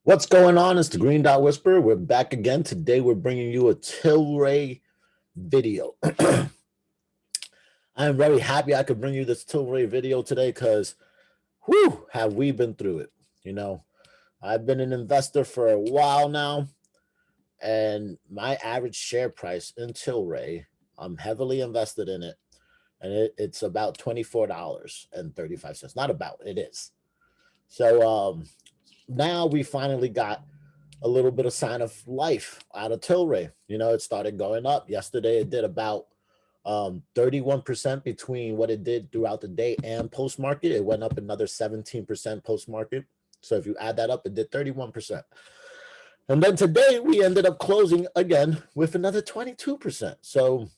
What's going on? It's the Green Dot Whisperer. We're back again. Today we're bringing you a Tilray video. I'm very happy I could bring you this Tilray video today because, whew, have we been through it. You know, I've been an investor for a while now, and my average share price in Tilray, I'm heavily invested in it, and it's about $24.35. Not about, it is. So now we finally got a little bit of sign of life out of Tilray. You know, it started going up. Yesterday, it did about 31% between what it did throughout the day and post market. It went up another 17% post market. So if you add that up, it did 31%. And then today, we ended up closing again with another 22%. So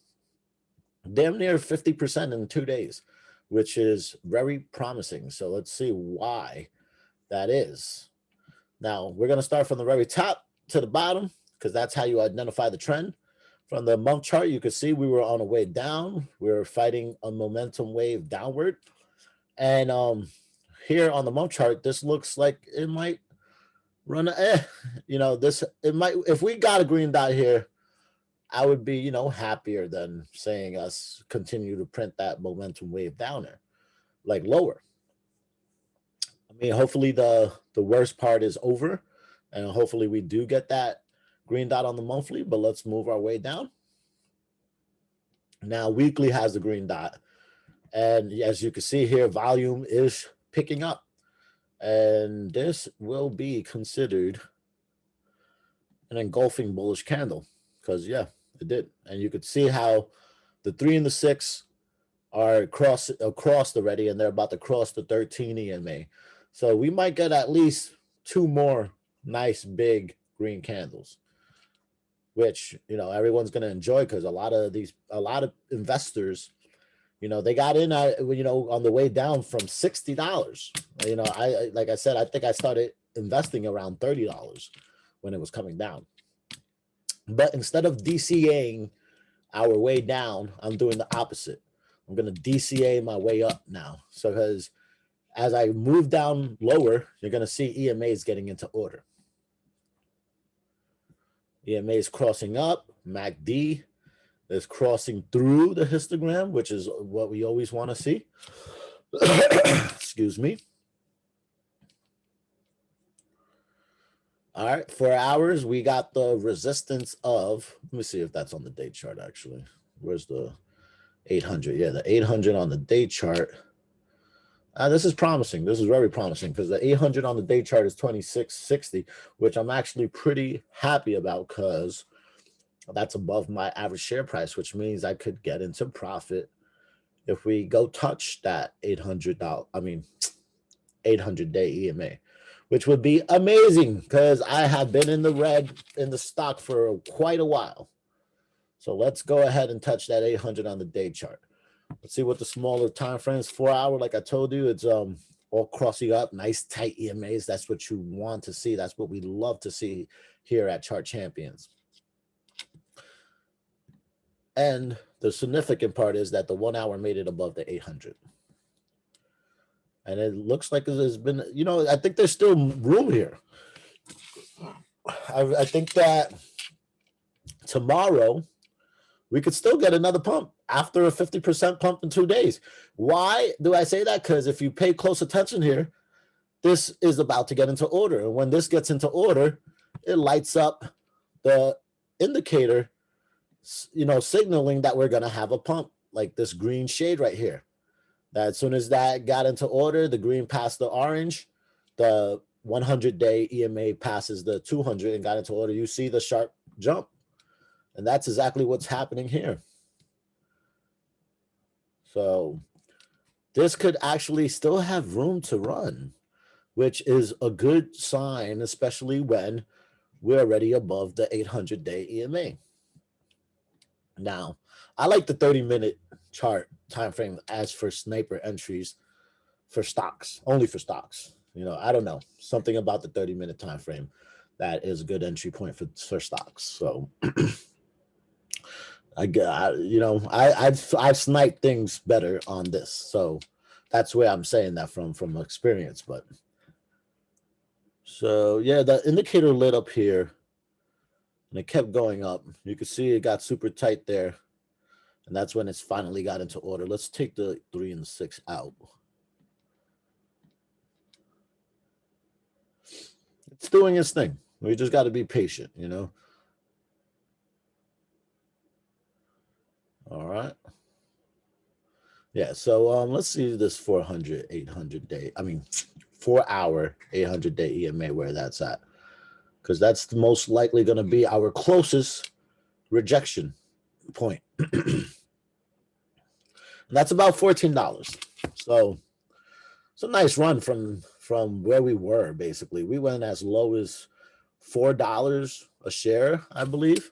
damn near 50% in 2 days, which is very promising. So let's see why that is. Now, we're going to start from the very top to the bottom because that's how you identify the trend. From the month chart, you can see we were on a way down. We were fighting a momentum wave downward. And here on the month chart, this looks like it might run it might, if we got a green dot here, I would be, happier than saying us continue to print that momentum wave downer, like lower. I mean, hopefully the worst part is over, and hopefully we do get that green dot on the monthly, but let's move our way down. Now, weekly has the green dot, and as you can see here, volume is picking up, and this will be considered an engulfing bullish candle because, yeah, it did. And you could see how the 3 and the 6 are across already, and they're about to cross the 13 EMA. So we might get at least 2 more nice big green candles, which, everyone's going to enjoy because a lot of investors, they got in, on the way down from $60. Like I said, I think I started investing around $30 when it was coming down. But instead of DCAing our way down, I'm doing the opposite. I'm going to DCA my way up now. So because as I move down lower, you're going to see EMAs getting into order. EMA is crossing up. MACD is crossing through the histogram, which is what we always want to see. Excuse me. All right, 4 hours, we got the resistance of, let me see if that's on the day chart, actually. Where's the 800? Yeah, the 800 on the day chart. This is promising. This is very promising because the 800 on the day chart is 2660, which I'm actually pretty happy about because that's above my average share price, which means I could get into profit if we go touch that $800-day EMA, which would be amazing because I have been in the red in the stock for quite a while. So let's go ahead and touch that 800 on the day chart. Let's see what the smaller time frames. 4 hour, like I told you, it's all crossing up, nice tight EMAs. That's what you want to see. That's what we love to see here at Chart Champions. And the significant part is that the 1 hour made it above the 800. And it looks like there's been, I think there's still room here. I think that tomorrow we could still get another pump after a 50% pump in 2 days. Why do I say that? Because if you pay close attention here, this is about to get into order. And when this gets into order, it lights up the indicator, signaling that we're going to have a pump, like this green shade right here. That as soon as that got into order, the green passed the orange, the 100-day EMA passes the 200 and got into order. You see the sharp jump. And that's exactly what's happening here. So this could actually still have room to run, which is a good sign, especially when we're already above the 800-day EMA. Now, I like the 30-minute chart time frame as for sniper entries for stocks, only for stocks. I don't know, something about the 30-minute time frame that is a good entry point for stocks. So I've sniped things better on this, so that's where I'm saying that from experience. But So yeah, the indicator lit up here and it kept going up. You can see it got super tight there. And that's when it's finally got into order. Let's take the 3 and the 6 out. It's doing its thing. We just got to be patient, you know? All right. Yeah, so let's see this 400, 800 day. I mean, 4-hour, 800-day EMA, where that's at. Because that's the most likely going to be our closest rejection point. And that's about $14. So it's a nice run from where we were, basically. We went as low as $4 a share, I believe.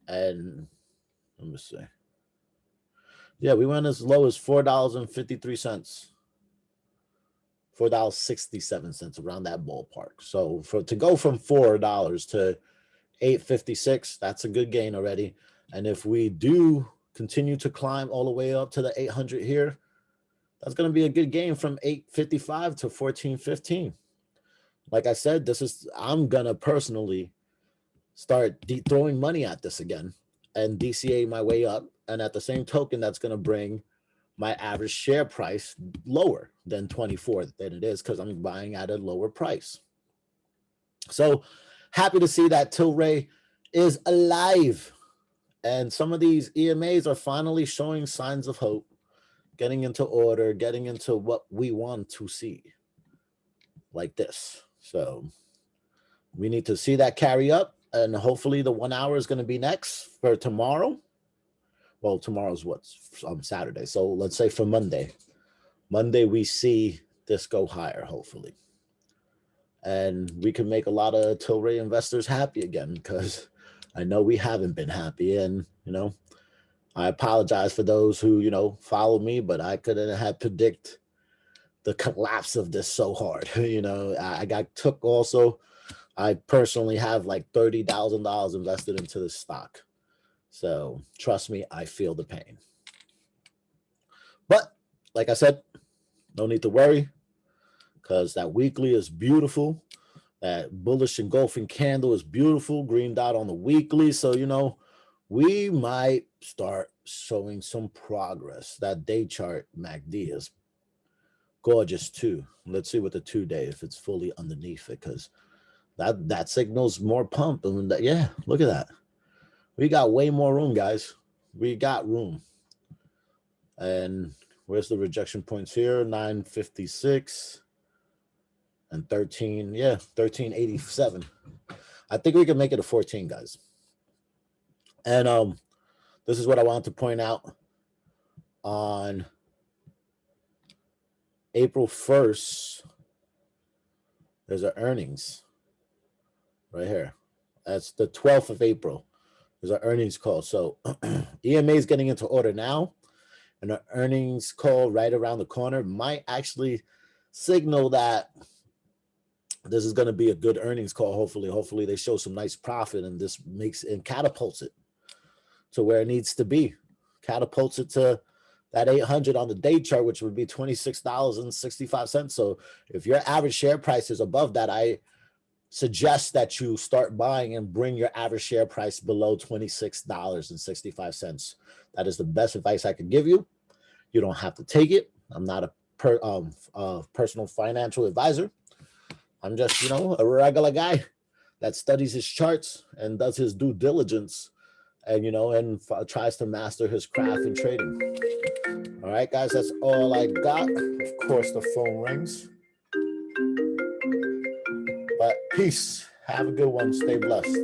And let me see. Yeah, we went as low as $4.53. $4.67, around that ballpark. So to go from $4 to $8.56, that's a good gain already. And if we do continue to climb all the way up to the 800 here, that's going to be a good gain from $8.55 to $14.15. Like I said, I'm going to personally start throwing money at this again and DCA my way up. And at the same token, that's going to bring my average share price lower than 24 than it is, because I'm buying at a lower price. So happy to see that Tilray is alive. And some of these EMAs are finally showing signs of hope, getting into order, getting into what we want to see, like this. So we need to see that carry up. And hopefully the 1 hour is going to be next for tomorrow. Well, tomorrow's Saturday. So let's say for Monday. Monday, we see this go higher, hopefully. And we can make a lot of Tilray investors happy again, because I know we haven't been happy. And, I apologize for those who, follow me, but I couldn't have predict the collapse of this so hard. I got took also. I personally have like $30,000 invested into this stock. So trust me, I feel the pain. But like I said, no need to worry, because that weekly is beautiful. That bullish engulfing candle is beautiful. Green dot on the weekly. So, we might start showing some progress. That day chart, MACD, is gorgeous too. Let's see what the 2-day, if it's fully underneath it, because that signals more pump. And yeah, look at that. We got way more room, guys. We got room. And where's the rejection points here? 956 and 13. Yeah, 1387. I think we can make it a 14, guys. And this is what I wanted to point out. On April 1st, there's an earnings right here. That's the 12th of April. There's an earnings call. So EMA is getting into order now. And an earnings call right around the corner might actually signal that this is going to be a good earnings call. Hopefully they show some nice profit, and this makes and catapults it to where it needs to be. Catapults it to that 800 on the day chart, which would be $26.65. So if your average share price is above that, I suggest that you start buying and bring your average share price below $26.65. That is the best advice I could give you. You don't have to take it. I'm not a personal financial advisor. I'm just, a regular guy that studies his charts and does his due diligence and, and tries to master his craft in trading. All right, guys, that's all I got. Of course, the phone rings. But peace. Have a good one. Stay blessed.